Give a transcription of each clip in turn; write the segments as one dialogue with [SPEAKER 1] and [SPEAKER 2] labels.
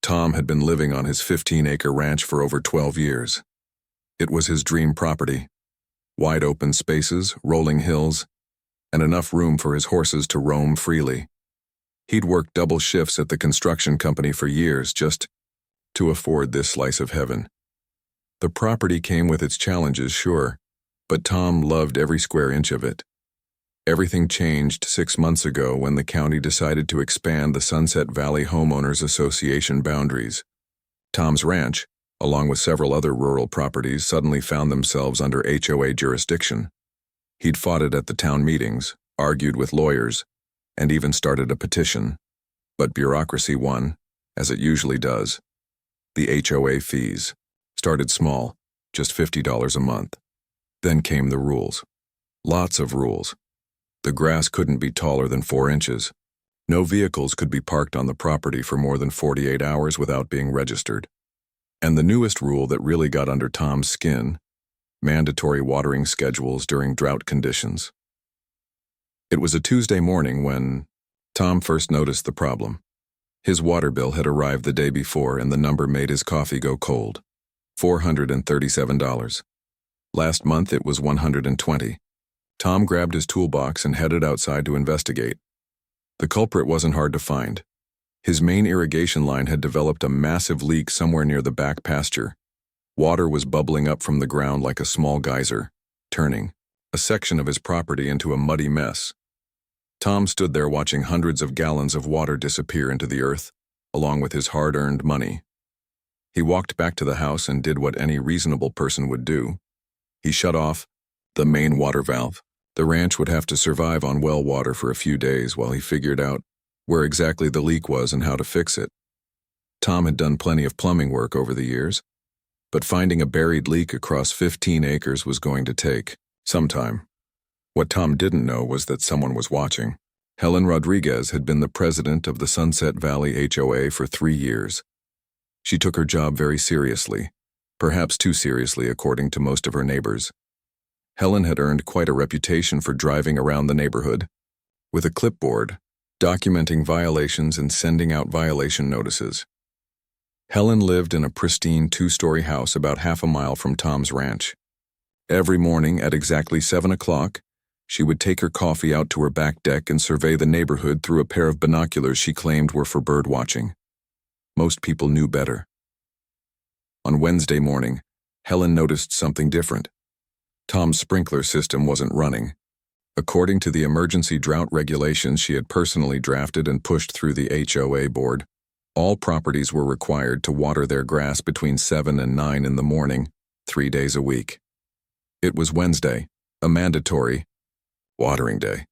[SPEAKER 1] Tom had been living on his 15-acre ranch for over 12 years. It was his dream property. Wide open spaces, rolling hills, and enough room for his horses to roam freely. He'd worked double shifts at the construction company for years just to afford this slice of heaven. The property came with its challenges, sure, but Tom loved every square inch of it. Everything changed 6 months ago when the county decided to expand the Sunset Valley Homeowners Association boundaries. Tom's ranch, along with several other rural properties, suddenly found themselves under HOA jurisdiction. He'd fought it at the town meetings, argued with lawyers, and even started a petition. But bureaucracy won, as it usually does. The HOA fees started small, just $50 a month. Then came the rules. Lots of rules. The grass couldn't be taller than 4 inches. No vehicles could be parked on the property for more than 48 hours without being registered. And the newest rule that really got under Tom's skin: mandatory watering schedules during drought conditions. It was a Tuesday morning when Tom first noticed the problem. His water bill had arrived the day before, and the number made his coffee go cold. $437. Last month it was $120. Tom grabbed his toolbox and headed outside to investigate. The culprit wasn't hard to find. His main irrigation line had developed a massive leak somewhere near the back pasture. Water was bubbling up from the ground like a small geyser, turning a section of his property into a muddy mess. Tom stood there watching hundreds of gallons of water disappear into the earth, along with his hard-earned money. He walked back to the house and did what any reasonable person would do. He shut off the main water valve. The ranch would have to survive on well water for a few days while he figured out where exactly the leak was and how to fix it. Tom had done plenty of plumbing work over the years, but finding a buried leak across 15 acres was going to take some time. What Tom didn't know was that someone was watching. Helen Rodriguez had been the president of the Sunset Valley HOA for 3 years. She took her job very seriously, perhaps too seriously according to most of her neighbors. Helen had earned quite a reputation for driving around the neighborhood with a clipboard, documenting violations and sending out violation notices. Helen lived in a pristine 2-story house about half a mile from Tom's ranch. Every morning at exactly 7 o'clock, she would take her coffee out to her back deck and survey the neighborhood through a pair of binoculars she claimed were for bird watching. Most people knew better. On Wednesday morning, Helen noticed something different. Tom's sprinkler system wasn't running. According to the emergency drought regulations she had personally drafted and pushed through the HOA board, all properties were required to water their grass between 7 and 9 in the morning, 3 days a week. It was Wednesday, a mandatory watering day.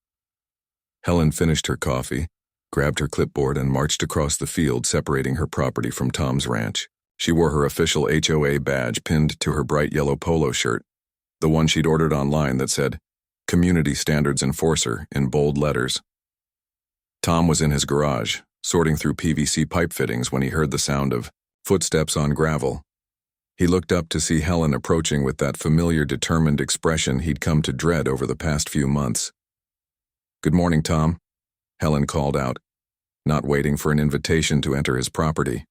[SPEAKER 1] Helen finished her coffee, grabbed her clipboard, and marched across the field separating her property from Tom's ranch. She wore her official HOA badge pinned to her bright yellow polo shirt, the one she'd ordered online that said, "Community Standards Enforcer," in bold letters. Tom was in his garage, sorting through PVC pipe fittings when he heard the sound of footsteps on gravel. He looked up to see Helen approaching with that familiar determined expression he'd come to dread over the past few months. "Good morning, Tom," Helen called out, not waiting for an invitation to enter his property.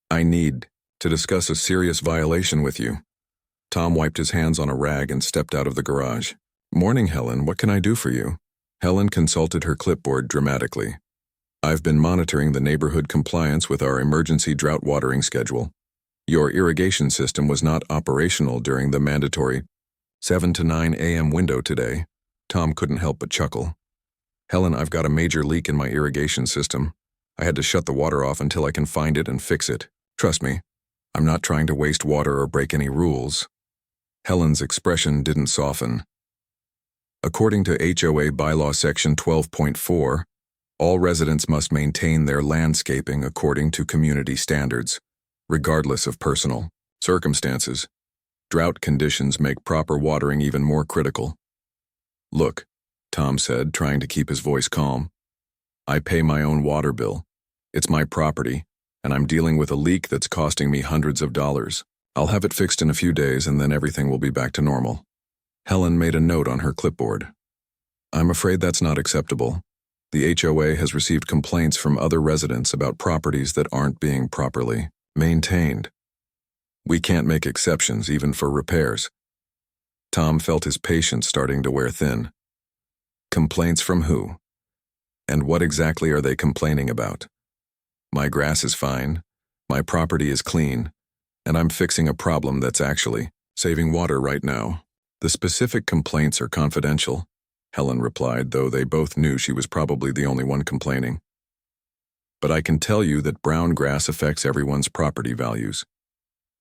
[SPEAKER 1] "I need to discuss a serious violation with you." Tom wiped his hands on a rag and stepped out of the garage. "Morning, Helen. What can I do for you?" Helen consulted her clipboard dramatically. "I've been monitoring the neighborhood compliance with our emergency drought watering schedule. Your irrigation system was not operational during the mandatory 7 to 9 a.m. window today." Tom couldn't help but chuckle. "Helen, I've got a major leak in my irrigation system. I had to shut the water off until I can find it and fix it. Trust me, I'm not trying to waste water or break any rules." Helen's expression didn't soften. According to HOA bylaw section 12.4, all residents must maintain their landscaping according to community standards, regardless of personal circumstances. Drought conditions make proper watering even more critical. "Look," Tom said, trying to keep his voice calm, "I pay my own water bill. It's my property, and I'm dealing with a leak that's costing me hundreds of dollars. I'll have it fixed in a few days and then everything will be back to normal." Helen made a note on her clipboard. "I'm afraid that's not acceptable. The HOA has received complaints from other residents about properties that aren't being properly maintained. We can't make exceptions even for repairs. Tom felt his patience starting to wear thin. Complaints from who? And what exactly are they complaining about? My grass is fine, my property is clean, and I'm fixing a problem that's actually saving water right now. The specific complaints are confidential, Helen replied, though they both knew she was probably the only one complaining. But I can tell you that brown grass affects everyone's property values.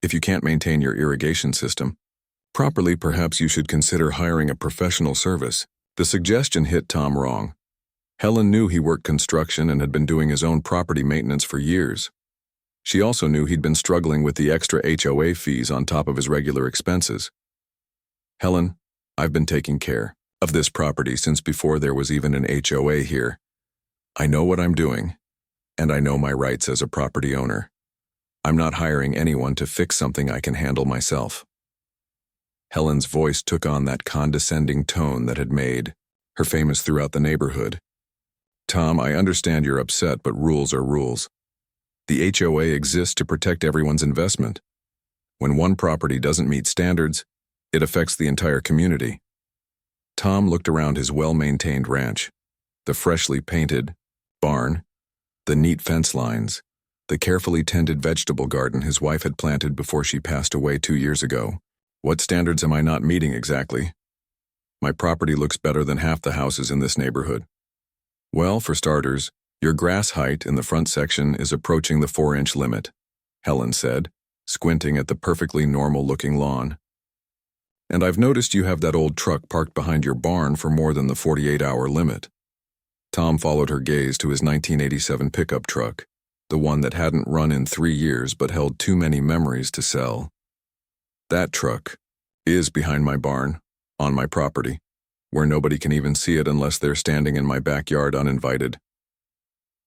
[SPEAKER 1] If you can't maintain your irrigation system properly, perhaps you should consider hiring a professional service. The suggestion hit Tom wrong. Helen knew he worked construction and had been doing his own property maintenance for years. She also knew he'd been struggling with the extra HOA fees on top of his regular expenses. Helen, I've been taking care of this property since before there was even an HOA here. I know what I'm doing, and I know my rights as a property owner. I'm not hiring anyone to fix something I can handle myself. Helen's voice took on that condescending tone that had made her famous throughout the neighborhood. Tom, I understand you're upset, but rules are rules. The HOA exists to protect everyone's investment. When one property doesn't meet standards, it affects the entire community. Tom looked around his well-maintained ranch, the freshly painted barn, the neat fence lines, the carefully tended vegetable garden his wife had planted before she passed away 2 years ago. What standards am I not meeting exactly? My property looks better than half the houses in this neighborhood. Well, for starters, your grass height in the front section is approaching the 4-inch limit, Helen said, squinting at the perfectly normal-looking lawn. And I've noticed you have that old truck parked behind your barn for more than the 48-hour limit. Tom followed her gaze to his 1987 pickup truck, the one that hadn't run in 3 years but held too many memories to sell. That truck is behind my barn, on my property, where nobody can even see it unless they're standing in my backyard uninvited.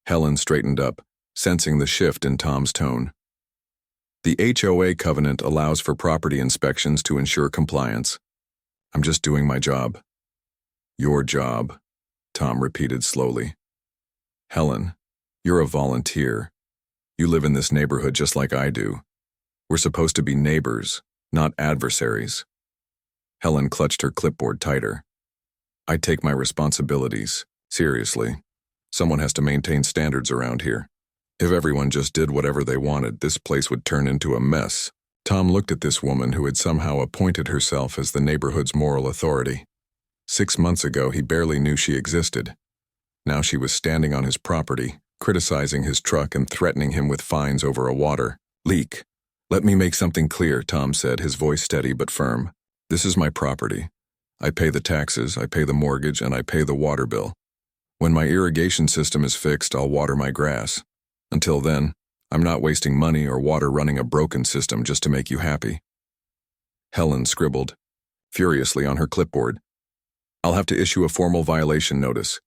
[SPEAKER 1] Helen straightened up, sensing the shift in Tom's tone. The HOA covenant allows for property inspections to ensure compliance. I'm just doing my job. Your job, Tom repeated slowly. Helen, you're a volunteer. You live in this neighborhood just like I do. We're supposed to be neighbors, not adversaries. Helen clutched her clipboard tighter. I take my responsibilities seriously. Someone has to maintain standards around here. If everyone just did whatever they wanted, this place would turn into a mess. Tom looked at this woman who had somehow appointed herself as the neighborhood's moral authority. 6 months ago, he barely knew she existed. Now she was standing on his property, criticizing his truck and threatening him with fines over a water leak. Let me make something clear, Tom said, his voice steady but firm. This is my property. I pay the taxes, I pay the mortgage, and I pay the water bill. When my irrigation system is fixed, I'll water my grass. Until then, I'm not wasting money or water running a broken system just to make you happy. Helen scribbled furiously on her clipboard. I'll have to issue a formal violation notice.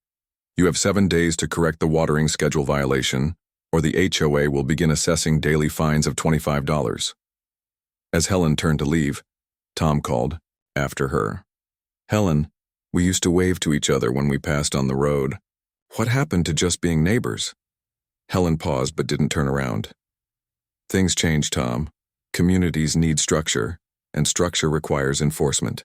[SPEAKER 1] You have 7 days to correct the watering schedule violation, or the HOA will begin assessing daily fines of $25. As Helen turned to leave, Tom called after her. Helen, we used to wave to each other when we passed on the road. What happened to just being neighbors? Helen paused but didn't turn around. Things change, Tom. Communities need structure, and structure requires enforcement.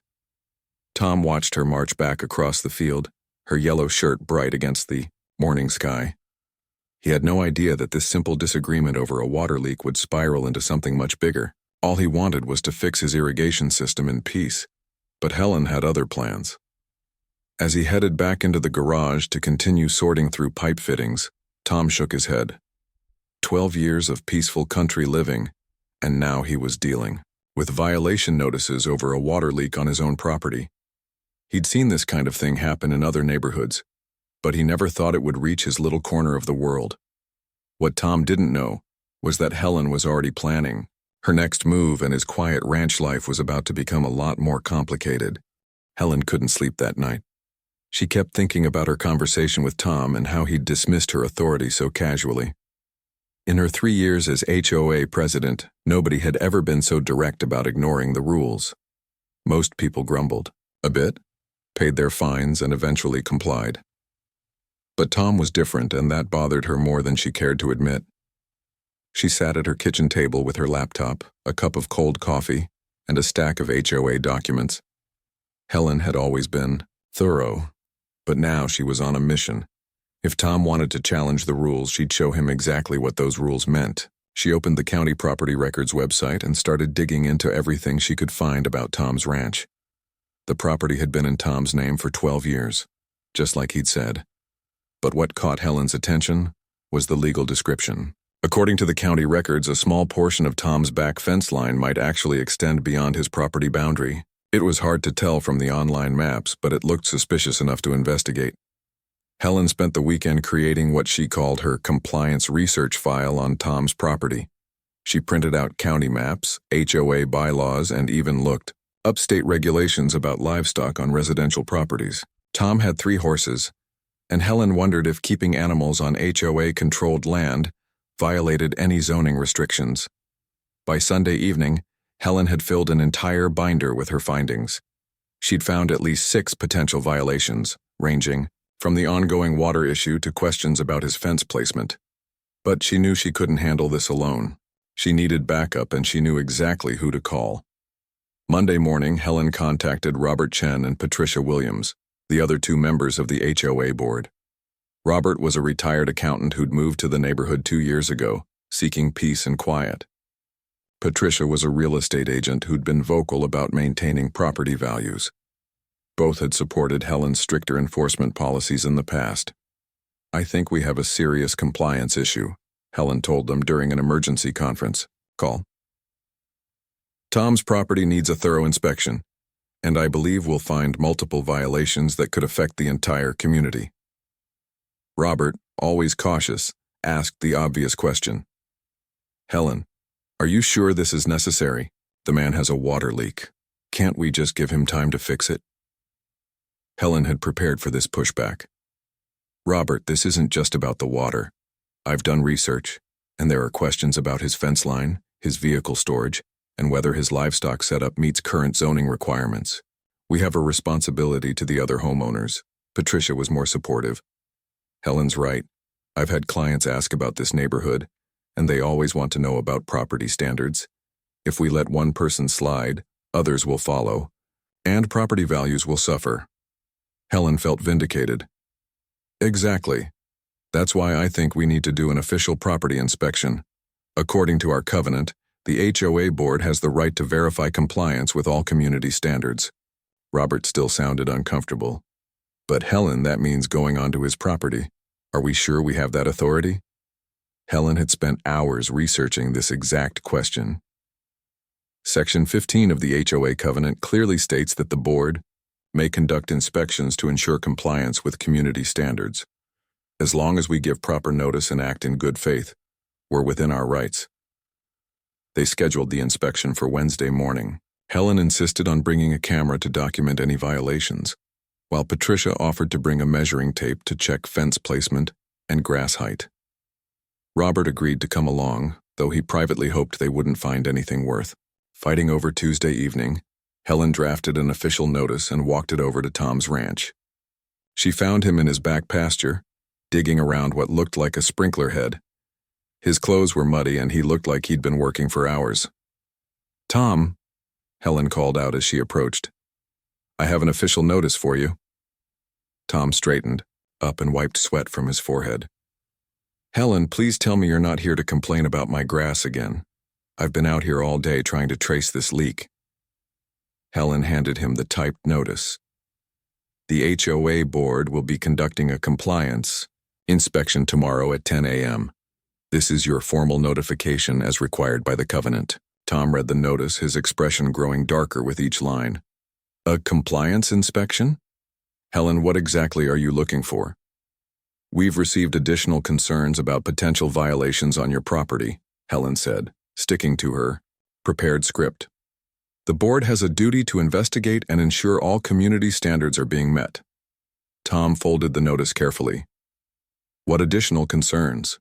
[SPEAKER 1] Tom watched her march back across the field, her yellow shirt bright against the morning sky. He had no idea that this simple disagreement over a water leak would spiral into something much bigger. All he wanted was to fix his irrigation system in peace, but Helen had other plans. As he headed back into the garage to continue sorting through pipe fittings, Tom shook his head. 12 years of peaceful country living, and now he was dealing with violation notices over a water leak on his own property. He'd seen this kind of thing happen in other neighborhoods, but he never thought it would reach his little corner of the world. What Tom didn't know was that Helen was already planning. Her next move, and his quiet ranch life was about to become a lot more complicated. Helen couldn't sleep that night. She kept thinking about her conversation with Tom and how he'd dismissed her authority so casually. In her 3 years as HOA president, nobody had ever been so direct about ignoring the rules. Most people grumbled a bit, paid their fines, and eventually complied. But Tom was different, and that bothered her more than she cared to admit. She sat at her kitchen table with her laptop, a cup of cold coffee, and a stack of HOA documents. Helen had always been thorough, but now she was on a mission. If Tom wanted to challenge the rules, she'd show him exactly what those rules meant. She opened the county property records website and started digging into everything she could find about Tom's ranch. The property had been in Tom's name for 12 years, just like he'd said. But what caught Helen's attention was the legal description. According to the county records, a small portion of Tom's back fence line might actually extend beyond his property boundary. It was hard to tell from the online maps, but it looked suspicious enough to investigate. Helen spent the weekend creating what she called her compliance research file on Tom's property. She printed out county maps, HOA bylaws, and even looked up state regulations about livestock on residential properties. Tom had 3 horses, and Helen wondered if keeping animals on HOA-controlled land violated any zoning restrictions. By Sunday evening, Helen had filled an entire binder with her findings. She'd found at least 6 potential violations, ranging from the ongoing water issue to questions about his fence placement. But she knew she couldn't handle this alone. She needed backup, and she knew exactly who to call. Monday morning, Helen contacted Robert Chen and Patricia Williams, the other 2 members of the HOA board. Robert was a retired accountant who'd moved to the neighborhood 2 years ago, seeking peace and quiet. Patricia was a real estate agent who'd been vocal about maintaining property values. Both had supported Helen's stricter enforcement policies in the past. "I think we have a serious compliance issue," Helen told them during an emergency conference call. "Tom's property needs a thorough inspection, and I believe we'll find multiple violations that could affect the entire community." Robert, always cautious, asked the obvious question. "Helen, are you sure this is necessary? The man has a water leak. Can't we just give him time to fix it?" Helen had prepared for this pushback. "Robert, this isn't just about the water. I've done research, and there are questions about his fence line, his vehicle storage, and whether his livestock setup meets current zoning requirements. We have a responsibility to the other homeowners." Patricia was more supportive. "Helen's right. I've had clients ask about this neighborhood, and they always want to know about property standards. If we let one person slide, others will follow, and property values will suffer." Helen felt vindicated. "Exactly. That's why I think we need to do an official property inspection. According to our covenant, the HOA board has the right to verify compliance with all community standards." Robert still sounded uncomfortable. "But Helen, that means going onto his property. Are we sure we have that authority?" Helen had spent hours researching this exact question. Section 15 of the HOA covenant clearly states that the board may conduct inspections to ensure compliance with community standards. As long as we give proper notice and act in good faith, we're within our rights. They scheduled the inspection for Wednesday morning. Helen insisted on bringing a camera to document any violations, while Patricia offered to bring a measuring tape to check fence placement and grass height. Robert agreed to come along, though he privately hoped they wouldn't find anything worth fighting over. Tuesday evening, Helen drafted an official notice and walked it over to Tom's ranch. She found him in his back pasture, digging around what looked like a sprinkler head. His clothes were muddy, and he looked like he'd been working for hours. "Tom," Helen called out as she approached, "I have an official notice for you." Tom straightened up and wiped sweat from his forehead. "Helen, please tell me you're not here to complain about my grass again. I've been out here all day trying to trace this leak." Helen handed him the typed notice. "The HOA board will be conducting a compliance inspection tomorrow at 10 a.m. This is your formal notification as required by the covenant." Tom read the notice, his expression growing darker with each line. "A compliance inspection? Helen, what exactly are you looking for?" "We've received additional concerns about potential violations on your property," Helen said, sticking to her prepared script. "The board has a duty to investigate and ensure all community standards are being met." Tom folded the notice carefully. "What additional concerns?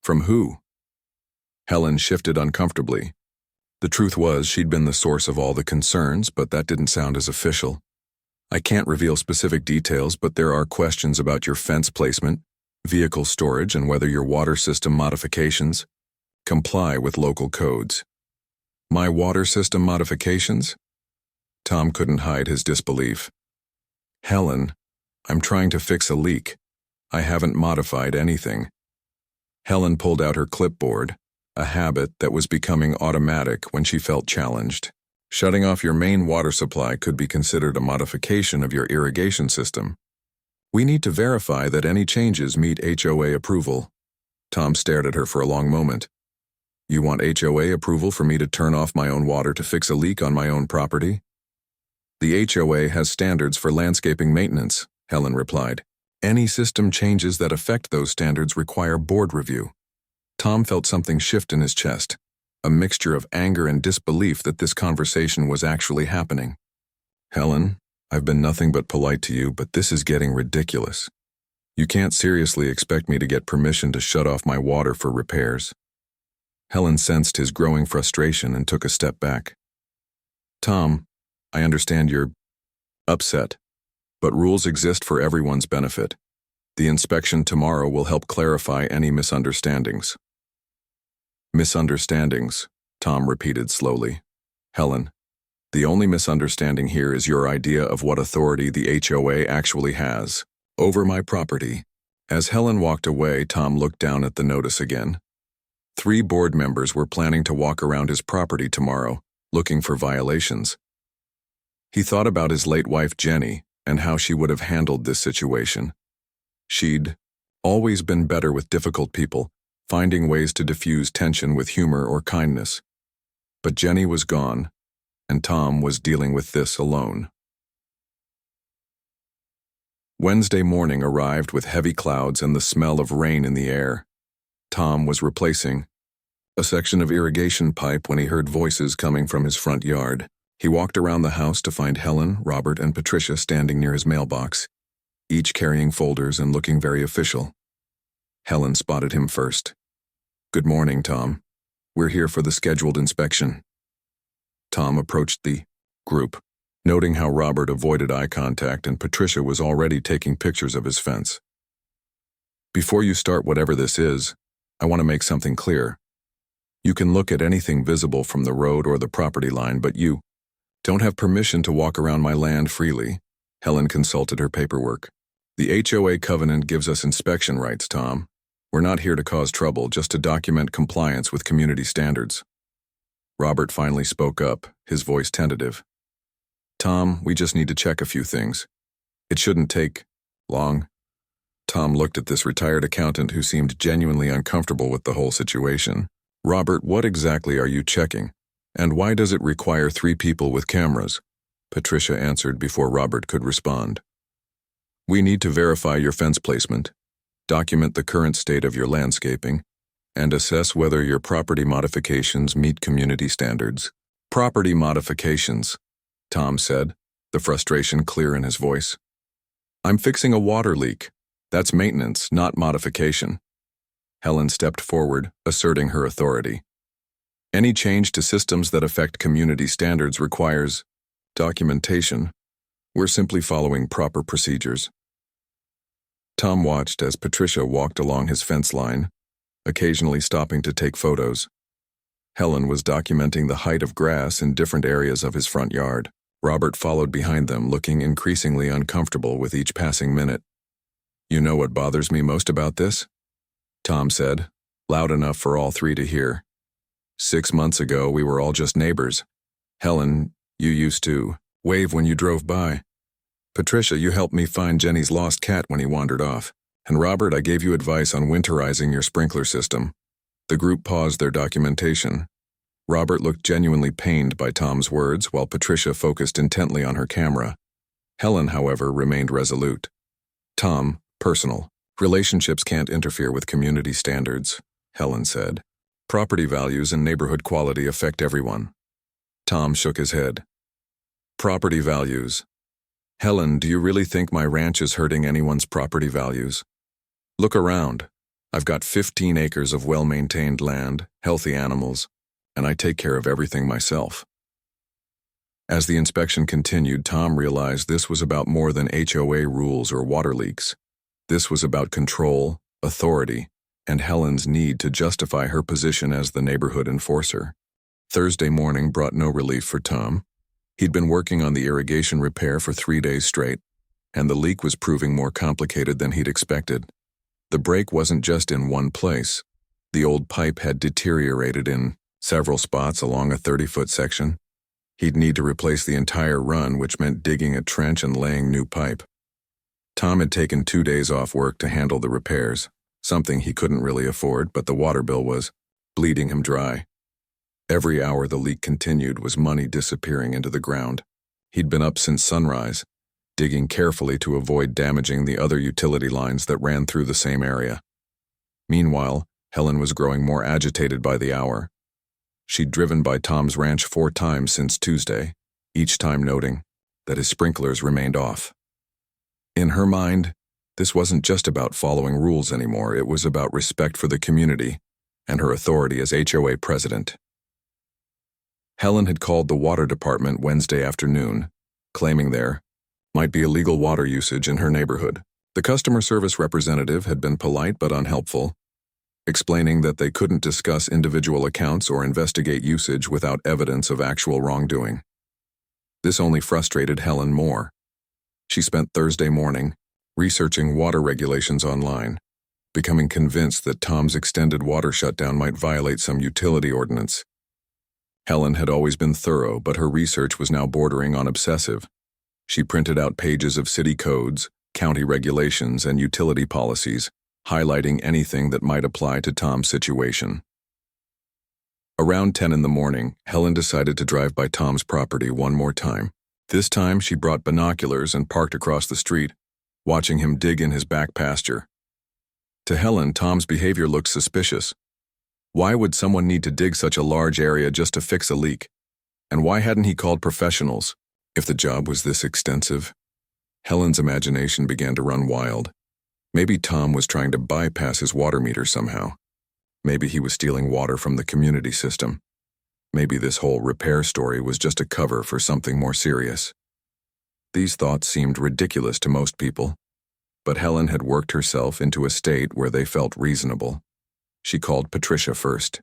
[SPEAKER 1] From who?" Helen shifted uncomfortably. The truth was, she'd been the source of all the concerns, but that didn't sound as official. I can't reveal specific details, but there are questions about your fence placement, vehicle storage, and whether your water system modifications comply with local codes. My water system modifications? Tom couldn't hide his disbelief. Helen, I'm trying to fix a leak. I haven't modified anything. Helen pulled out her clipboard, a habit that was becoming automatic when she felt challenged. Shutting off your main water supply could be considered a modification of your irrigation system. We need to verify that any changes meet HOA approval. Tom stared at her for a long moment. You want HOA approval for me to turn off my own water to fix a leak on my own property? The HOA has standards for landscaping maintenance, Helen replied. Any system changes that affect those standards require board review. Tom felt something shift in his chest, a mixture of anger and disbelief that this conversation was actually happening. Helen, I've been nothing but polite to you, but this is getting ridiculous. You can't seriously expect me to get permission to shut off my water for repairs. Helen sensed his growing frustration and took a step back. Tom, I understand you're upset, but rules exist for everyone's benefit. The inspection tomorrow will help clarify any misunderstandings. Misunderstandings, Tom repeated slowly. Helen, the only misunderstanding here is your idea of what authority the HOA actually has over my property. As Helen walked away, Tom looked down at the notice again. 3 board members were planning to walk around his property tomorrow, looking for violations. He thought about his late wife Jenny and how she would have handled this situation. She'd always been better with difficult people, finding ways to diffuse tension with humor or kindness. But Jenny was gone, and Tom was dealing with this alone. Wednesday morning arrived with heavy clouds and the smell of rain in the air. Tom was replacing a section of irrigation pipe when he heard voices coming from his front yard. He walked around the house to find Helen, Robert, and Patricia standing near his mailbox, each carrying folders and looking very official. Helen spotted him first. Good morning, Tom. We're here for the scheduled inspection. Tom approached the group, noting how Robert avoided eye contact and Patricia was already taking pictures of his fence. Before you start whatever this is, I want to make something clear. You can look at anything visible from the road or the property line, but you don't have permission to walk around my land freely. Helen consulted her paperwork. The HOA covenant gives us inspection rights, Tom. We're not here to cause trouble, just to document compliance with community standards. Robert finally spoke up, his voice tentative. Tom, we just need to check a few things. It shouldn't take long. Tom looked at this retired accountant who seemed genuinely uncomfortable with the whole situation. Robert, what exactly are you checking? And why does it require 3 people with cameras? Patricia answered before Robert could respond. We need to verify your fence placement, document the current state of your landscaping, and assess whether your property modifications meet community standards. Property modifications, Tom said, the frustration clear in his voice. I'm fixing a water leak. That's maintenance, not modification. Helen stepped forward, asserting her authority. Any change to systems that affect community standards requires documentation. We're simply following proper procedures. Tom watched as Patricia walked along his fence line, occasionally stopping to take photos. Helen was documenting the height of grass in different areas of his front yard. Robert followed behind them, looking increasingly uncomfortable with each passing minute. You know what bothers me most about this? Tom said, loud enough for all 3 to hear. 6 months ago, we were all just neighbors. Helen, you used to wave when you drove by. Patricia, you helped me find Jenny's lost cat when he wandered off. And Robert, I gave you advice on winterizing your sprinkler system. The group paused their documentation. Robert looked genuinely pained by Tom's words, while Patricia focused intently on her camera. Helen, however, remained resolute. Tom, personal. Relationships can't interfere with community standards, Helen said. Property values and neighborhood quality affect everyone. Tom shook his head. Property values. Helen, do you really think my ranch is hurting anyone's property values? Look around. I've got 15 acres of well-maintained land, healthy animals, and I take care of everything myself. As the inspection continued, Tom realized this was about more than HOA rules or water leaks. This was about control, authority, and Helen's need to justify her position as the neighborhood enforcer. Thursday morning brought no relief for Tom. He'd been working on the irrigation repair for 3 days straight, and the leak was proving more complicated than he'd expected. The break wasn't just in one place. The old pipe had deteriorated in several spots along a 30-foot section. He'd need to replace the entire run, which meant digging a trench and laying new pipe. Tom had taken 2 days off work to handle the repairs, something he couldn't really afford, but the water bill was bleeding him dry. Every hour the leak continued was money disappearing into the ground. He'd been up since sunrise, digging carefully to avoid damaging the other utility lines that ran through the same area. Meanwhile, Helen was growing more agitated by the hour. She'd driven by Tom's ranch 4 times since Tuesday, each time noting that his sprinklers remained off. In her mind, this wasn't just about following rules anymore, it was about respect for the community and her authority as HOA president. Helen had called the water department Wednesday afternoon, claiming there might be illegal water usage in her neighborhood. The customer service representative had been polite but unhelpful, explaining that they couldn't discuss individual accounts or investigate usage without evidence of actual wrongdoing. This only frustrated Helen more. She spent Thursday morning researching water regulations online, becoming convinced that Tom's extended water shutdown might violate some utility ordinance. Helen had always been thorough, but her research was now bordering on obsessive. She printed out pages of city codes, county regulations, and utility policies, highlighting anything that might apply to Tom's situation. Around 10 in the morning, Helen decided to drive by Tom's property one more time. This time, she brought binoculars and parked across the street, watching him dig in his back pasture. To Helen, Tom's behavior looked suspicious. Why would someone need to dig such a large area just to fix a leak? And why hadn't he called professionals? If the job was this extensive, Helen's imagination began to run wild. Maybe Tom was trying to bypass his water meter somehow. Maybe he was stealing water from the community system. Maybe this whole repair story was just a cover for something more serious. These thoughts seemed ridiculous to most people, but Helen had worked herself into a state where they felt reasonable. She called Patricia first.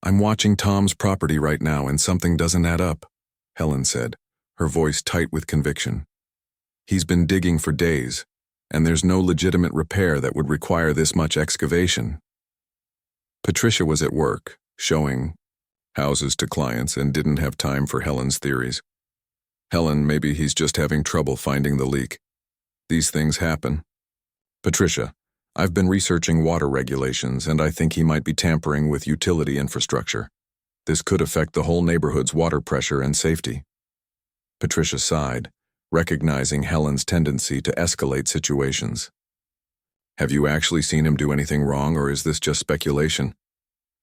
[SPEAKER 1] "I'm watching Tom's property right now and something doesn't add up," Helen said, her voice tight with conviction. "He's been digging for days, and there's no legitimate repair that would require this much excavation." Patricia was at work, showing houses to clients, and didn't have time for Helen's theories. "Helen, maybe he's just having trouble finding the leak. These things happen." "Patricia, I've been researching water regulations, and I think he might be tampering with utility infrastructure. This could affect the whole neighborhood's water pressure and safety." Patricia sighed, recognizing Helen's tendency to escalate situations. "Have you actually seen him do anything wrong, or is this just speculation?"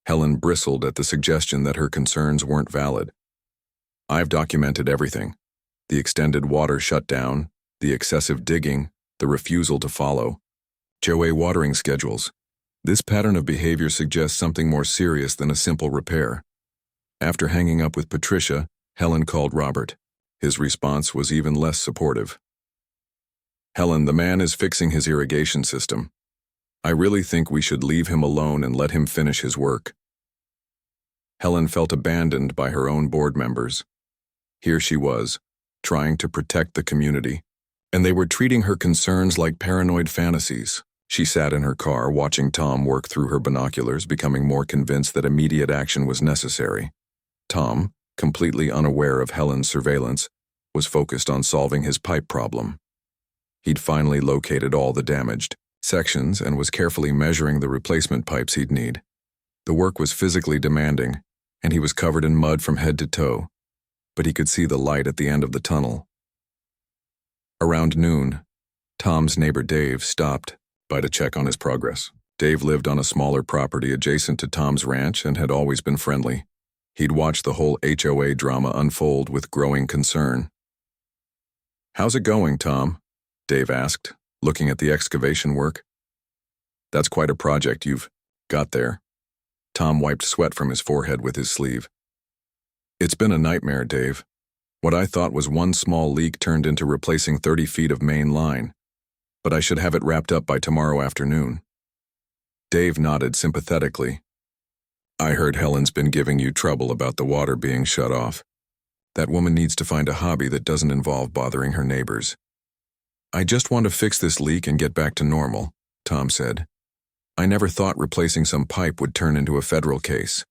[SPEAKER 1] Helen bristled at the suggestion that her concerns weren't valid. "I've documented everything. The extended water shutdown, the excessive digging, the refusal to follow HOA watering schedules. This pattern of behavior suggests something more serious than a simple repair." After hanging up with Patricia, Helen called Robert. His response was even less supportive. "Helen, the man is fixing his irrigation system. I really think we should leave him alone and let him finish his work." Helen felt abandoned by her own board members. Here she was, trying to protect the community, and they were treating her concerns like paranoid fantasies. She sat in her car, watching Tom work through her binoculars, becoming more convinced that immediate action was necessary. Tom, completely unaware of Helen's surveillance, was focused on solving his pipe problem. He'd finally located all the damaged sections and was carefully measuring the replacement pipes he'd need. The work was physically demanding, and he was covered in mud from head to toe, but he could see the light at the end of the tunnel. Around noon, Tom's neighbor Dave stopped by to check on his progress. Dave lived on a smaller property adjacent to Tom's ranch and had always been friendly. He'd watched the whole HOA drama unfold with growing concern. "How's it going, Tom?" Dave asked, looking at the excavation work. "That's quite a project you've got there." Tom wiped sweat from his forehead with his sleeve. "It's been a nightmare, Dave. What I thought was one small leak turned into replacing 30 feet of main line, but I should have it wrapped up by tomorrow afternoon. Dave nodded sympathetically. I heard Helen's been giving you trouble about the water being shut off. That woman needs to find a hobby that doesn't involve bothering her neighbors. I just want to fix this leak and get back to normal, Tom said. I never thought replacing some pipe would turn into a federal case.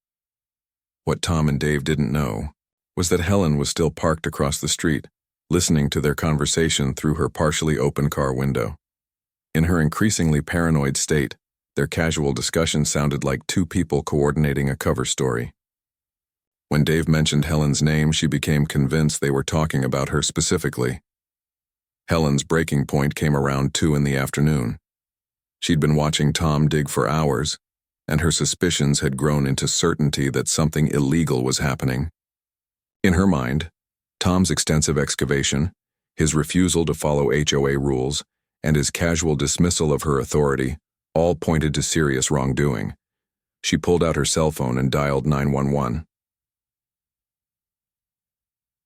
[SPEAKER 1] What Tom and Dave didn't know was that Helen was still parked across the street, listening to their conversation through her partially open car window. In her increasingly paranoid state, their casual discussion sounded like two people coordinating a cover story. When Dave mentioned Helen's name, she became convinced they were talking about her specifically. Helen's breaking point came around 2 in the afternoon. She'd been watching Tom dig for hours, and her suspicions had grown into certainty that something illegal was happening. In her mind, Tom's extensive excavation, his refusal to follow HOA rules, and his casual dismissal of her authority all pointed to serious wrongdoing. She pulled out her cell phone and dialed 911.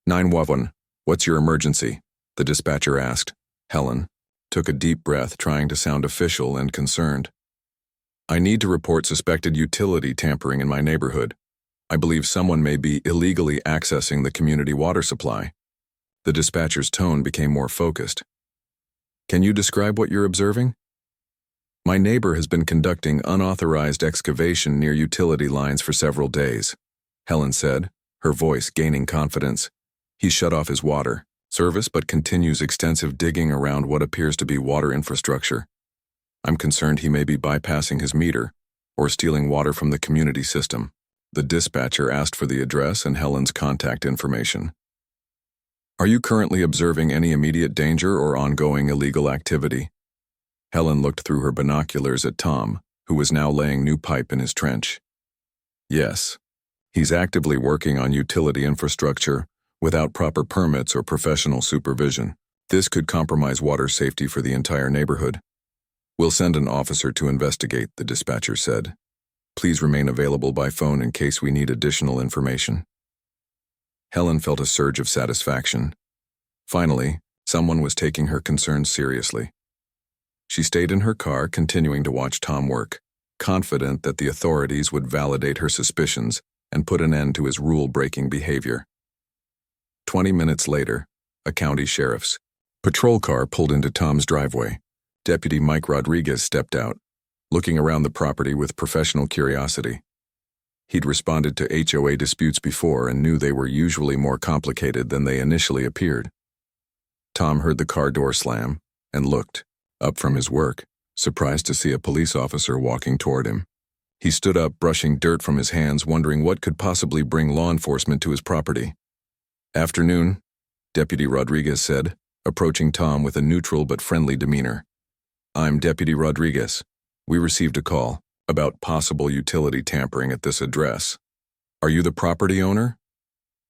[SPEAKER 1] 911, what's your emergency? The dispatcher asked. Helen took a deep breath, trying to sound official and concerned. I need to report suspected utility tampering in my neighborhood. I believe someone may be illegally accessing the community water supply. The dispatcher's tone became more focused. Can you describe what you're observing? My neighbor has been conducting unauthorized excavation near utility lines for several days, Helen said, her voice gaining confidence. He shut off his water service but continues extensive digging around what appears to be water infrastructure. I'm concerned he may be bypassing his meter or stealing water from the community system. The dispatcher asked for the address and Helen's contact information. Are you currently observing any immediate danger or ongoing illegal activity? Helen looked through her binoculars at Tom, who was now laying new pipe in his trench. Yes, he's actively working on utility infrastructure without proper permits or professional supervision. This could compromise water safety for the entire neighborhood. We'll send an officer to investigate, the dispatcher said. Please remain available by phone in case we need additional information. Helen felt a surge of satisfaction. Finally, someone was taking her concerns seriously. She stayed in her car, continuing to watch Tom work, confident that the authorities would validate her suspicions and put an end to his rule-breaking behavior. 20 minutes later, a county sheriff's patrol car pulled into Tom's driveway. Deputy Mike Rodriguez stepped out, looking around the property with professional curiosity. He'd responded to HOA disputes before and knew they were usually more complicated than they initially appeared. Tom heard the car door slam and looked up from his work, surprised to see a police officer walking toward him. He stood up, brushing dirt from his hands, wondering what could possibly bring law enforcement to his property. Afternoon, Deputy Rodriguez said, approaching Tom with a neutral but friendly demeanor. I'm Deputy Rodriguez. We received a call about possible utility tampering at this address. Are you the property owner?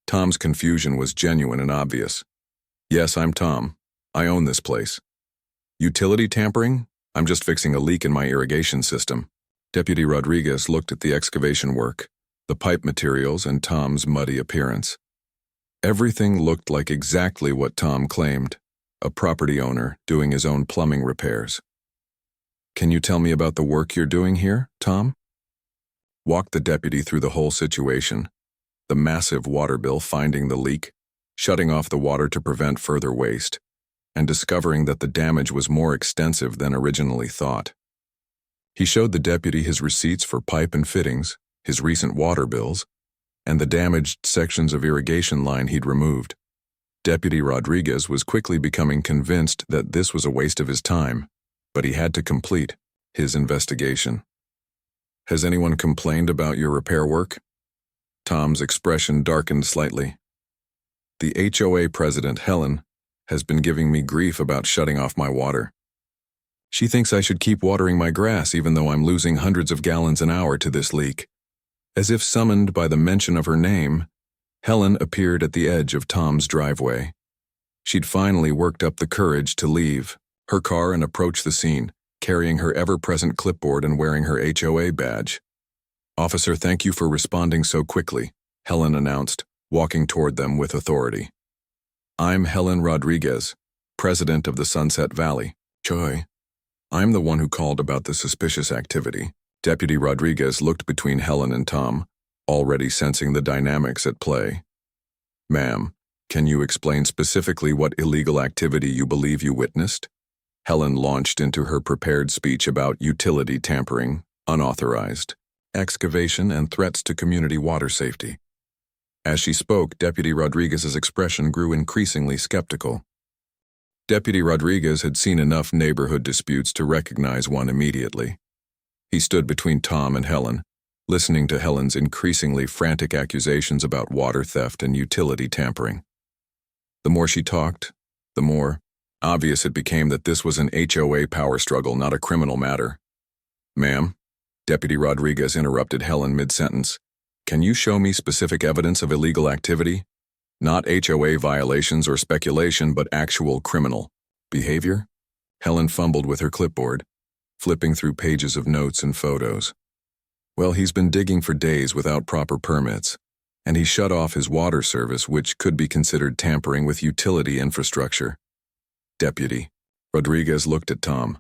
[SPEAKER 1] Tom's confusion was genuine and obvious. Yes, I'm Tom. I own this place. Utility tampering? I'm just fixing a leak in my irrigation system. Deputy Rodriguez looked at the excavation work, the pipe materials, and Tom's muddy appearance. Everything looked like exactly what Tom claimed, a property owner doing his own plumbing repairs. Can you tell me about the work you're doing here, Tom? Walked the deputy through the whole situation. The massive water bill, finding the leak, shutting off the water to prevent further waste, and discovering that the damage was more extensive than originally thought. He showed the deputy his receipts for pipe and fittings, his recent water bills, and the damaged sections of irrigation line he'd removed. Deputy Rodriguez was quickly becoming convinced that this was a waste of his time, but he had to complete his investigation. Has anyone complained about your repair work? Tom's expression darkened slightly. The HOA president, Helen, has been giving me grief about shutting off my water. She thinks I should keep watering my grass even though I'm losing hundreds of gallons an hour to this leak. As if summoned by the mention of her name, Helen appeared at the edge of Tom's driveway. She'd finally worked up the courage to leave her car and approach the scene, carrying her ever-present clipboard and wearing her HOA badge. Officer, thank you for responding so quickly, Helen announced, walking toward them with authority. I'm Helen Rodriguez, president of the Sunset Valley. Choi. I'm the one who called about the suspicious activity. Deputy Rodriguez looked between Helen and Tom, already sensing the dynamics at play. Ma'am, can you explain specifically what illegal activity you believe you witnessed? Helen launched into her prepared speech about utility tampering, unauthorized excavation, and threats to community water safety. As she spoke, Deputy Rodriguez's expression grew increasingly skeptical. Deputy Rodriguez had seen enough neighborhood disputes to recognize one immediately. He stood between Tom and Helen, listening to Helen's increasingly frantic accusations about water theft and utility tampering. The more she talked, the more obvious it became that this was an HOA power struggle, not a criminal matter. Ma'am, Deputy Rodriguez interrupted Helen mid-sentence. Can you show me specific evidence of illegal activity? Not HOA violations or speculation, but actual criminal behavior? Helen fumbled with her clipboard, flipping through pages of notes and photos. Well, he's been digging for days without proper permits, and he shut off his water service, which could be considered tampering with utility infrastructure. Deputy Rodriguez looked at Tom.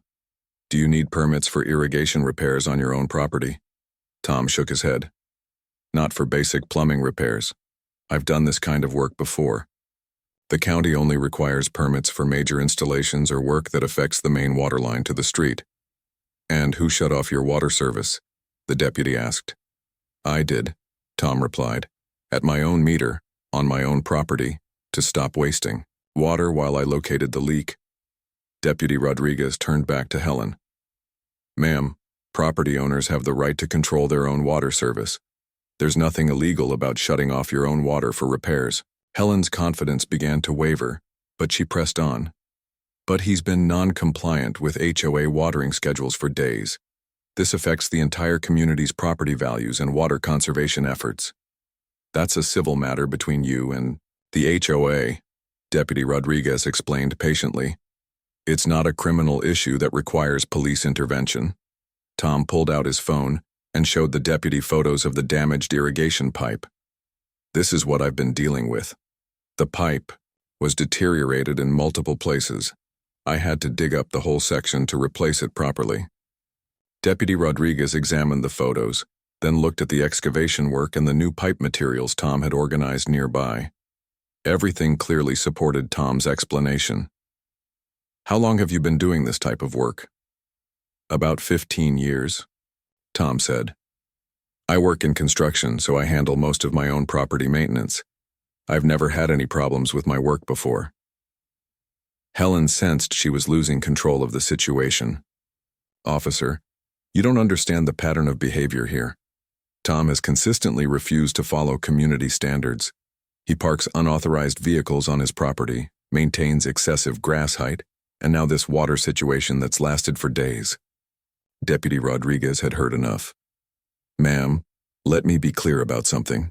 [SPEAKER 1] Do you need permits for irrigation repairs on your own property? Tom shook his head. Not for basic plumbing repairs. I've done this kind of work before. The county only requires permits for major installations or work that affects the main water line to the street. And who shut off your water service? The deputy asked. I did, Tom replied, at my own meter, on my own property, to stop wasting water while I located the leak. Deputy Rodriguez turned back to Helen. Ma'am, property owners have the right to control their own water service. There's nothing illegal about shutting off your own water for repairs. Helen's confidence began to waver, but she pressed on. But he's been non-compliant with HOA watering schedules for days. This affects the entire community's property values and water conservation efforts. That's a civil matter between you and the HOA, Deputy Rodriguez explained patiently. It's not a criminal issue that requires police intervention. Tom pulled out his phone and showed the deputy photos of the damaged irrigation pipe. This is what I've been dealing with. The pipe was deteriorated in multiple places. I had to dig up the whole section to replace it properly. Deputy Rodriguez examined the photos, then looked at the excavation work and the new pipe materials Tom had organized nearby. Everything clearly supported Tom's explanation. How long have you been doing this type of work? About 15 years, Tom said. I work in construction, so I handle most of my own property maintenance. I've never had any problems with my work before. Helen sensed she was losing control of the situation. Officer, you don't understand the pattern of behavior here. Tom has consistently refused to follow community standards. He parks unauthorized vehicles on his property, maintains excessive grass height, and now this water situation that's lasted for days. Deputy Rodriguez had heard enough. Ma'am, let me be clear about something.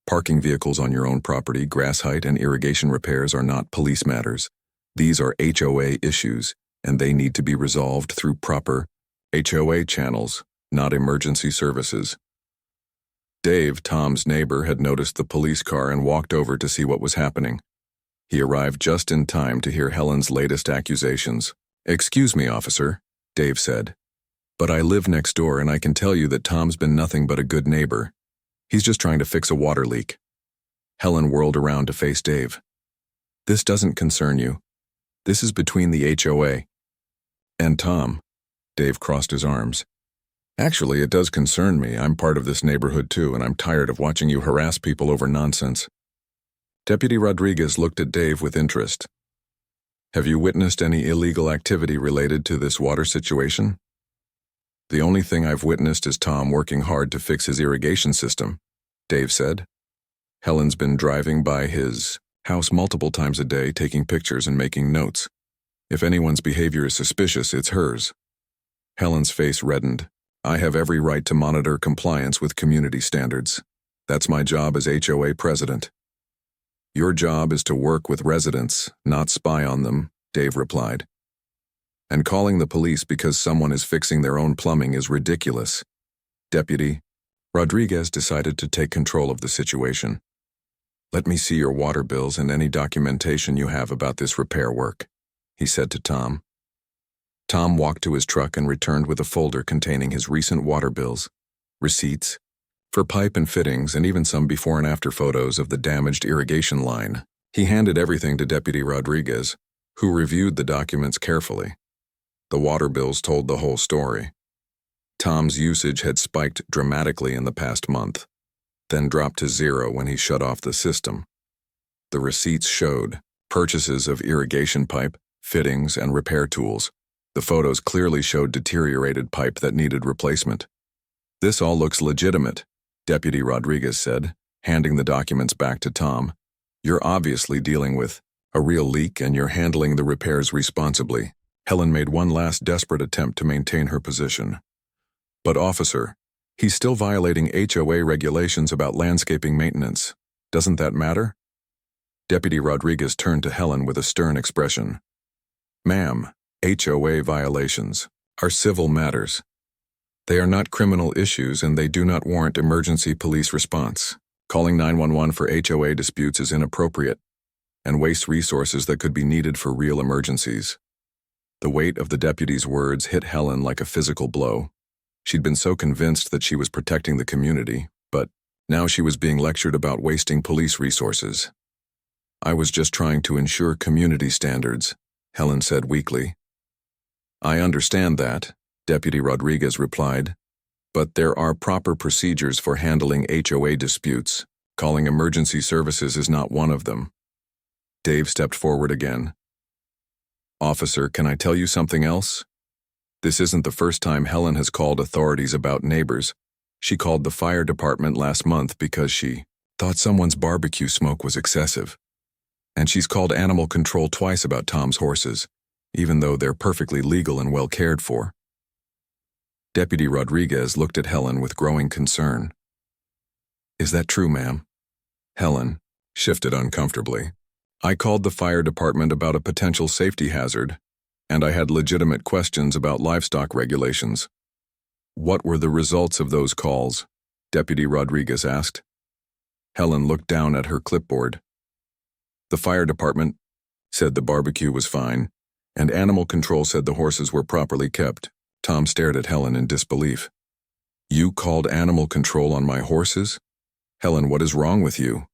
[SPEAKER 1] Parking vehicles on your own property, grass height, and irrigation repairs are not police matters. These are HOA issues, and they need to be resolved through proper HOA channels, not emergency services. Dave, Tom's neighbor, had noticed the police car and walked over to see what was happening. He arrived just in time to hear Helen's latest accusations. Excuse me, officer, Dave said. But I live next door and I can tell you that Tom's been nothing but a good neighbor. He's just trying to fix a water leak. Helen whirled around to face Dave. This doesn't concern you. This is between the HOA and Tom. Dave crossed his arms. Actually, it does concern me. I'm part of this neighborhood too, and I'm tired of watching you harass people over nonsense. Deputy Rodriguez looked at Dave with interest. Have you witnessed any illegal activity related to this water situation? The only thing I've witnessed is Tom working hard to fix his irrigation system, Dave said. Helen's been driving by his house multiple times a day, taking pictures and making notes. If anyone's behavior is suspicious, it's hers. Helen's face reddened. I have every right to monitor compliance with community standards. That's my job as HOA president. Your job is to work with residents, not spy on them, Dave replied. And calling the police because someone is fixing their own plumbing is ridiculous. Deputy Rodriguez decided to take control of the situation. "Let me see your water bills and any documentation you have about this repair work," he said to Tom. Tom walked to his truck and returned with a folder containing his recent water bills, receipts, for pipe and fittings, and even some before and after photos of the damaged irrigation line. He handed everything to Deputy Rodriguez, who reviewed the documents carefully. The water bills told the whole story. Tom's usage had spiked dramatically in the past month, then dropped to zero when he shut off the system. The receipts showed purchases of irrigation pipe, fittings, and repair tools. The photos clearly showed deteriorated pipe that needed replacement. "This all looks legitimate," Deputy Rodriguez said, handing the documents back to Tom. "You're obviously dealing with a real leak and you're handling the repairs responsibly." Helen made one last desperate attempt to maintain her position. "But officer, he's still violating HOA regulations about landscaping maintenance. Doesn't that matter?" Deputy Rodriguez turned to Helen with a stern expression. "Ma'am, HOA violations are civil matters. They are not criminal issues and they do not warrant emergency police response. Calling 911 for HOA disputes is inappropriate and wastes resources that could be needed for real emergencies." The weight of the deputy's words hit Helen like a physical blow. She'd been so convinced that she was protecting the community, but now she was being lectured about wasting police resources. "I was just trying to ensure community standards," Helen said weakly. "I understand that," Deputy Rodriguez replied, "but there are proper procedures for handling HOA disputes. Calling emergency services is not one of them." Dave stepped forward again. "Officer, can I tell you something else? This isn't the first time Helen has called authorities about neighbors. She called the fire department last month because she thought someone's barbecue smoke was excessive. And she's called animal control twice about Tom's horses, even though they're perfectly legal and well cared for." Deputy Rodriguez looked at Helen with growing concern. "Is that true, ma'am?" Helen shifted uncomfortably. "I called the fire department about a potential safety hazard, and I had legitimate questions about livestock regulations." "What were the results of those calls?" Deputy Rodriguez asked. Helen looked down at her clipboard. "The fire department said the barbecue was fine, and animal control said the horses were properly kept." Tom stared at Helen in disbelief. "You called animal control on my horses? Helen, what is wrong with you?"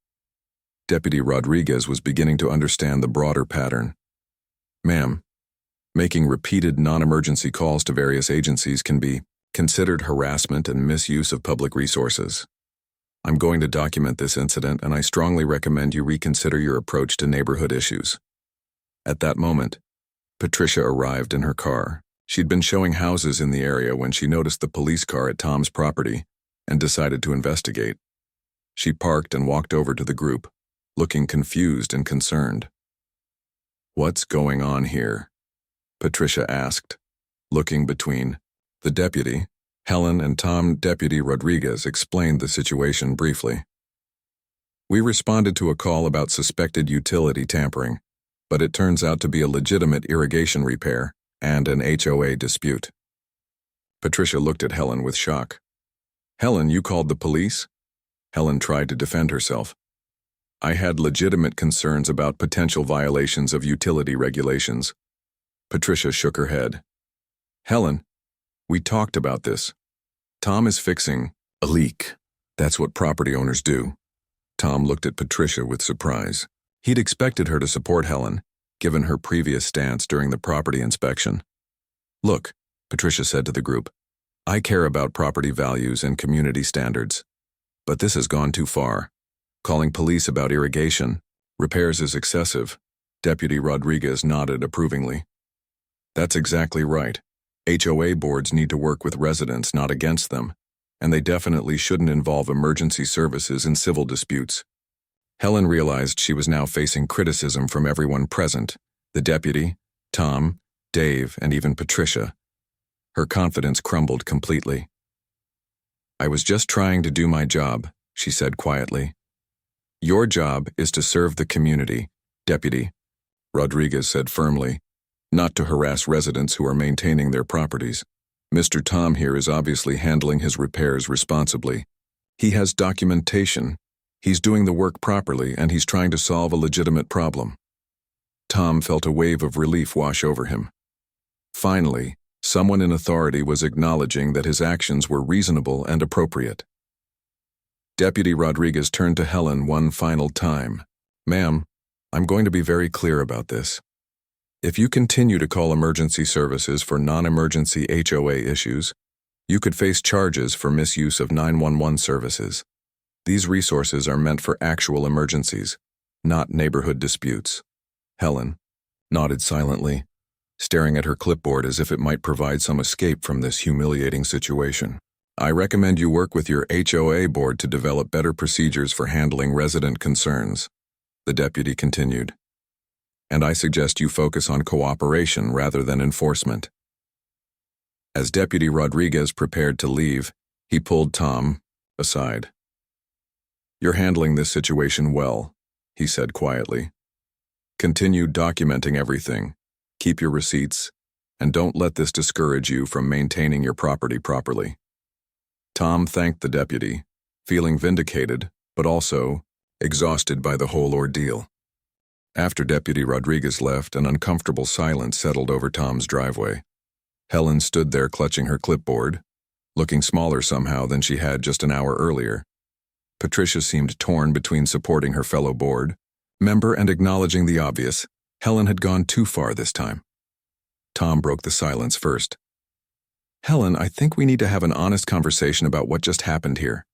[SPEAKER 1] Deputy Rodriguez was beginning to understand the broader pattern. "Ma'am, making repeated non-emergency calls to various agencies can be considered harassment and misuse of public resources. I'm going to document this incident, and I strongly recommend you reconsider your approach to neighborhood issues." At that moment, Patricia arrived in her car. She'd been showing houses in the area when she noticed the police car at Tom's property and decided to investigate. She parked and walked over to the group, looking confused and concerned. "What's going on here?" Patricia asked, looking between the deputy, Helen, and Tom. Deputy Rodriguez explained the situation briefly. "We responded to a call about suspected utility tampering, but it turns out to be a legitimate irrigation repair and an HOA dispute." Patricia looked at Helen with shock. "Helen, you called the police?" Helen tried to defend herself. "I had legitimate concerns about potential violations of utility regulations." Patricia shook her head. "Helen, we talked about this. Tom is fixing a leak. That's what property owners do." Tom looked at Patricia with surprise. He'd expected her to support Helen, given her previous stance during the property inspection. "Look," Patricia said to the group, "I care about property values and community standards. But this has gone too far. Calling police about irrigation repairs is excessive." Deputy Rodriguez nodded approvingly. "That's exactly right. HOA boards need to work with residents, not against them, and they definitely shouldn't involve emergency services in civil disputes." Helen realized she was now facing criticism from everyone present, the deputy, Tom, Dave, and even Patricia. Her confidence crumbled completely. "I was just trying to do my job," she said quietly. "Your job is to serve the community, Deputy," Rodriguez said firmly, "not to harass residents who are maintaining their properties. Mr. Tom here is obviously handling his repairs responsibly. He has documentation He's doing the work properly, and he's trying to solve a legitimate problem. Tom felt a wave of relief wash over him. Finally, someone in authority was acknowledging that his actions were reasonable and appropriate. Deputy Rodriguez turned to Helen one final time. "Ma'am, I'm going to be very clear about this. If you continue to call emergency services for non-emergency HOA issues, you could face charges for misuse of 911 services. These resources are meant for actual emergencies, not neighborhood disputes." Helen nodded silently, staring at her clipboard as if it might provide some escape from this humiliating situation. "I recommend you work with your HOA board to develop better procedures for handling resident concerns," the deputy continued. "And I suggest you focus on cooperation rather than enforcement." As Deputy Rodriguez prepared to leave, he pulled Tom aside. "You're handling this situation well," he said quietly. "Continue documenting everything, keep your receipts, and don't let this discourage you from maintaining your property properly." Tom thanked the deputy, feeling vindicated, but also exhausted by the whole ordeal. After Deputy Rodriguez left, an uncomfortable silence settled over Tom's driveway. Helen stood there clutching her clipboard, looking smaller somehow than she had just an hour earlier. Patricia seemed torn between supporting her fellow board member and acknowledging the obvious. Helen had gone too far this time. Tom broke the silence first. "Helen, I think we need to have an honest conversation about what just happened here."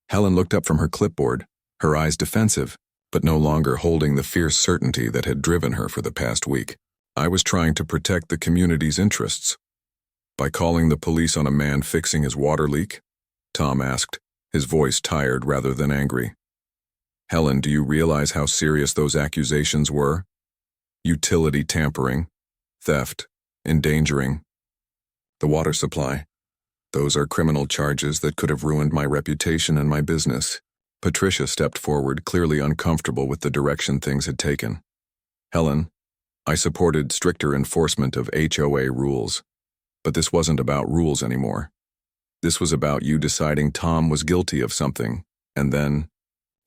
[SPEAKER 1] Helen looked up from her clipboard, her eyes defensive, but no longer holding the fierce certainty that had driven her for the past week. "I was trying to protect the community's interests." "By calling the police on a man fixing his water leak?" Tom asked, his voice tired rather than angry. "Helen, do you realize how serious those accusations were? Utility tampering, theft, endangering the water supply. Those are criminal charges that could have ruined my reputation and my business." Patricia stepped forward, clearly uncomfortable with the direction things had taken. "Helen, I supported stricter enforcement of HOA rules, but this wasn't about rules anymore. This was about you deciding Tom was guilty of something, and then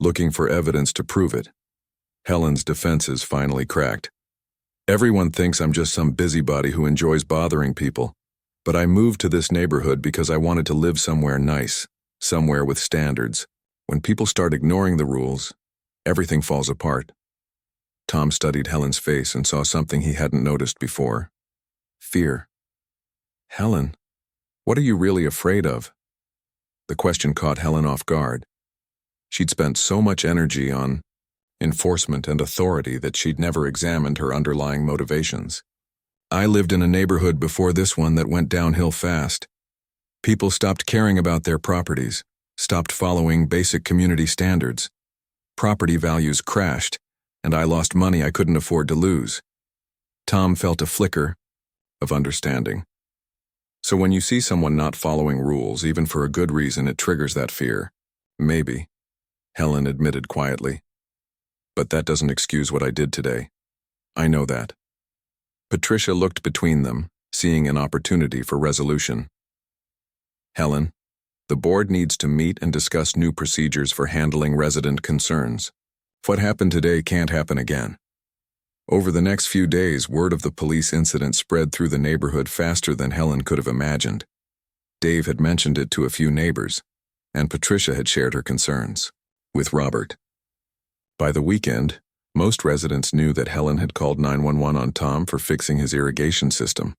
[SPEAKER 1] looking for evidence to prove it." Helen's defenses finally cracked. "Everyone thinks I'm just some busybody who enjoys bothering people, but I moved to this neighborhood because I wanted to live somewhere nice, somewhere with standards. When people start ignoring the rules, everything falls apart." Tom studied Helen's face and saw something he hadn't noticed before. Fear. "Helen, what are you really afraid of?" The question caught Helen off guard. She'd spent so much energy on enforcement and authority that she'd never examined her underlying motivations. "I lived in a neighborhood before this one that went downhill fast. People stopped caring about their properties, stopped following basic community standards. Property values crashed, and I lost money I couldn't afford to lose." Tom felt a flicker of understanding. "So when you see someone not following rules, even for a good reason, it triggers that fear." "Maybe," Helen admitted quietly. "But that doesn't excuse what I did today. I know that." Patricia looked between them, seeing an opportunity for resolution. "Helen, the board needs to meet and discuss new procedures for handling resident concerns. What happened today can't happen again." Over the next few days, word of the police incident spread through the neighborhood faster than Helen could have imagined. Dave had mentioned it to a few neighbors, and Patricia had shared her concerns with Robert. By the weekend, most residents knew that Helen had called 911 on Tom for fixing his irrigation system.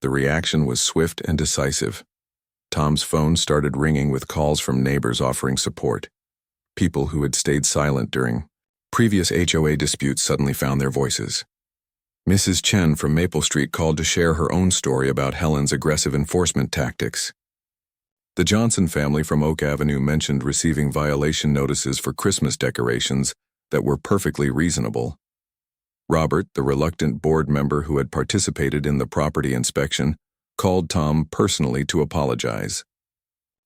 [SPEAKER 1] The reaction was swift and decisive. Tom's phone started ringing with calls from neighbors offering support. People who had stayed silent during previous HOA disputes suddenly found their voices. Mrs. Chen from Maple Street called to share her own story about Helen's aggressive enforcement tactics. The Johnson family from Oak Avenue mentioned receiving violation notices for Christmas decorations that were perfectly reasonable. Robert, the reluctant board member who had participated in the property inspection, called Tom personally to apologize.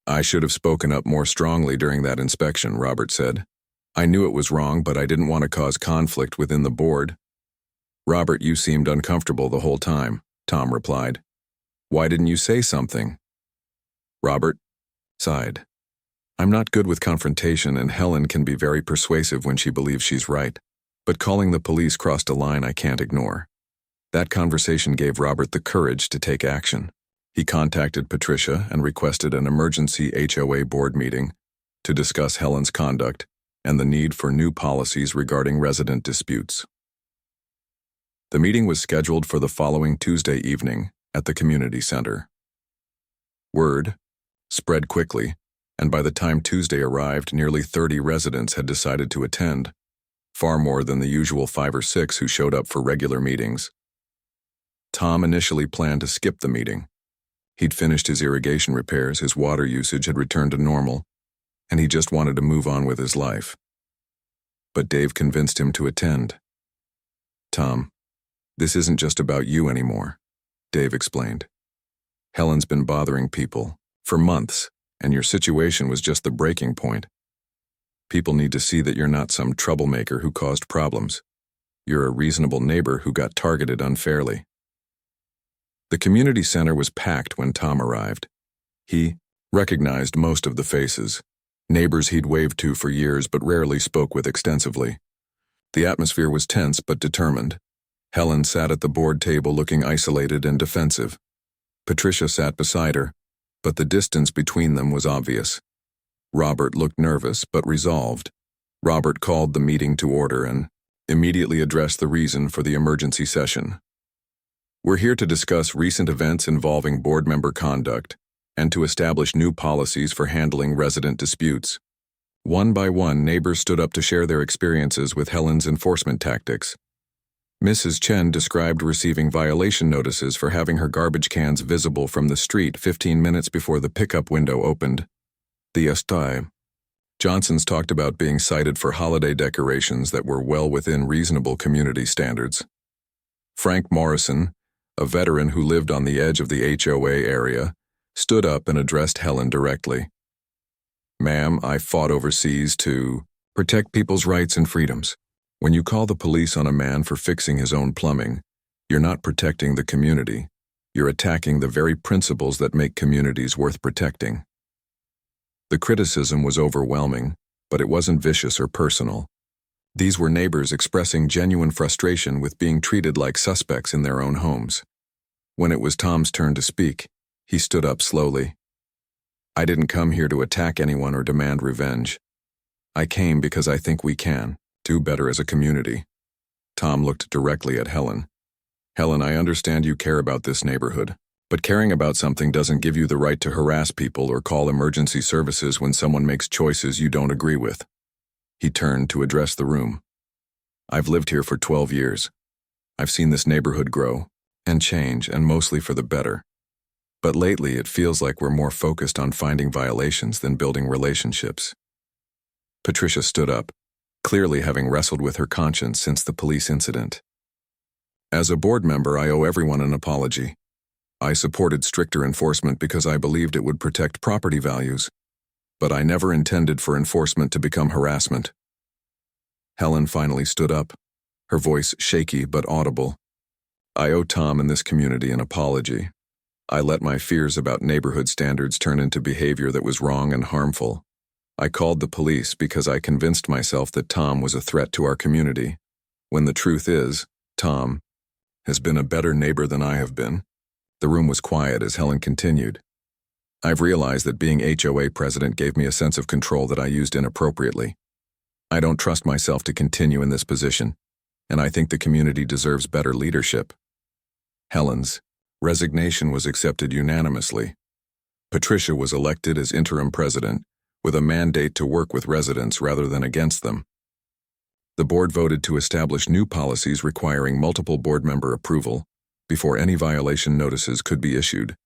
[SPEAKER 1] "I should have spoken up more strongly during that inspection," Robert said. "I knew it was wrong, but I didn't want to cause conflict within the board." "Robert, you seemed uncomfortable the whole time," Tom replied. "Why didn't you say something?" Robert sighed. I'm not good with confrontation, and Helen can be very persuasive when she believes she's right. But calling the police crossed a line I can't ignore. That conversation gave Robert the courage to take action. He contacted Patricia and requested an emergency HOA board meeting to discuss Helen's conduct and the need for new policies regarding resident disputes. The meeting was scheduled for the following Tuesday evening at the community center. Word spread quickly, and by the time Tuesday arrived, nearly 30 residents had decided to attend, far more than the usual 5 or 6 who showed up for regular meetings. Tom initially planned to skip the meeting. He'd finished his irrigation repairs, his water usage had returned to normal, and he just wanted to move on with his life. But Dave convinced him to attend. "Tom, this isn't just about you anymore," Dave explained. "Helen's been bothering people for months, and your situation was just the breaking point. People need to see that you're not some troublemaker who caused problems. You're a reasonable neighbor who got targeted unfairly." The community center was packed when Tom arrived. He recognized most of the faces, neighbors he'd waved to for years but rarely spoke with extensively. The atmosphere was tense but determined. Helen sat at the board table looking isolated and defensive. Patricia sat beside her, but the distance between them was obvious. Robert looked nervous but resolved. Robert called the meeting to order and immediately addressed the reason for the emergency session. "We're here to discuss recent events involving board member conduct and to establish new policies for handling resident disputes." One by one, neighbors stood up to share their experiences with Helen's enforcement tactics. Mrs. Chen described receiving violation notices for having her garbage cans visible from the street 15 minutes before the pickup window opened. The Estai Johnsons talked about being cited for holiday decorations that were well within reasonable community standards. Frank Morrison, a veteran who lived on the edge of the HOA area, stood up and addressed Helen directly. "Ma'am, I fought overseas to protect people's rights and freedoms. When you call the police on a man for fixing his own plumbing, you're not protecting the community. You're attacking the very principles that make communities worth protecting." The criticism was overwhelming, but it wasn't vicious or personal. These were neighbors expressing genuine frustration with being treated like suspects in their own homes. When it was Tom's turn to speak, he stood up slowly. "I didn't come here to attack anyone or demand revenge. I came because I think we can do better as a community." Tom looked directly at Helen. "Helen, I understand you care about this neighborhood, but caring about something doesn't give you the right to harass people or call emergency services when someone makes choices you don't agree with." He turned to address the room. "I've lived here for 12 years. I've seen this neighborhood grow and change, and mostly for the better. But lately it feels like we're more focused on finding violations than building relationships." Patricia stood up, clearly having wrestled with her conscience since the police incident. "As a board member, I owe everyone an apology. I supported stricter enforcement because I believed it would protect property values, but I never intended for enforcement to become harassment." Helen finally stood up, her voice shaky but audible. "I owe Tom and this community an apology. I let my fears about neighborhood standards turn into behavior that was wrong and harmful. I called the police because I convinced myself that Tom was a threat to our community, when the truth is, Tom has been a better neighbor than I have been." The room was quiet as Helen continued. "I've realized that being HOA president gave me a sense of control that I used inappropriately. I don't trust myself to continue in this position, and I think the community deserves better leadership." Helen's resignation was accepted unanimously. Patricia was elected as interim president, with a mandate to work with residents rather than against them. The board voted to establish new policies requiring multiple board member approval before any violation notices could be issued,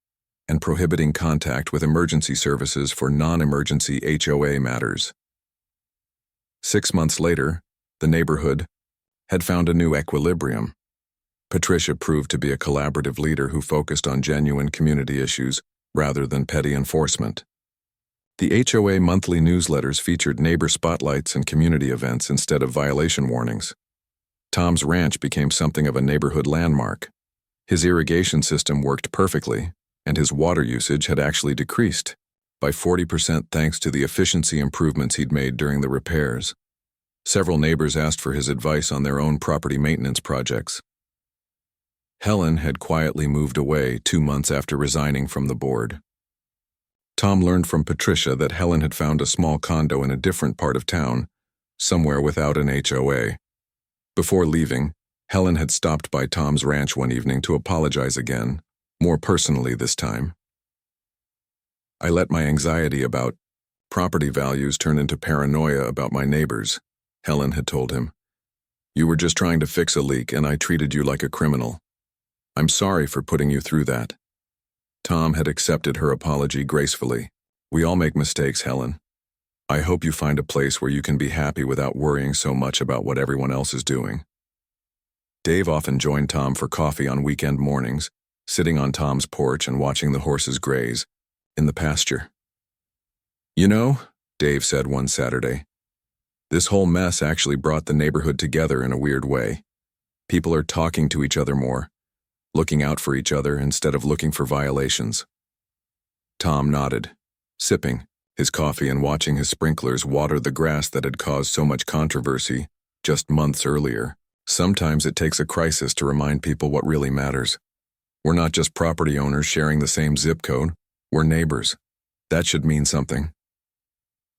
[SPEAKER 1] and prohibiting contact with emergency services for non-emergency HOA matters. 6 months later, the neighborhood had found a new equilibrium. Patricia proved to be a collaborative leader who focused on genuine community issues rather than petty enforcement. The HOA monthly newsletters featured neighbor spotlights and community events instead of violation warnings. Tom's ranch became something of a neighborhood landmark. His irrigation system worked perfectly, and his water usage had actually decreased. by 40% thanks to the efficiency improvements he'd made during the repairs. Several neighbors asked for his advice on their own property maintenance projects. Helen had quietly moved away 2 months after resigning from the board. Tom learned from Patricia that Helen had found a small condo in a different part of town, somewhere without an HOA. Before leaving, Helen had stopped by Tom's ranch one evening to apologize again, more personally this time. "I let my anxiety about property values turn into paranoia about my neighbors," Helen had told him. "You were just trying to fix a leak and I treated you like a criminal. I'm sorry for putting you through that." Tom had accepted her apology gracefully. "We all make mistakes, Helen. I hope you find a place where you can be happy without worrying so much about what everyone else is doing." Dave often joined Tom for coffee on weekend mornings, sitting on Tom's porch and watching the horses graze in the pasture. "You know," Dave said one Saturday, "this whole mess actually brought the neighborhood together in a weird way. People are talking to each other more, looking out for each other instead of looking for violations." Tom nodded, sipping his coffee and watching his sprinklers water the grass that had caused so much controversy just months earlier. Sometimes it takes a crisis to remind people what really matters. We're not just property owners sharing the same zip code, we're neighbors. That should mean something.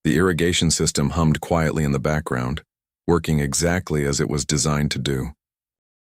[SPEAKER 1] The irrigation system hummed quietly in the background, working exactly as it was designed to do.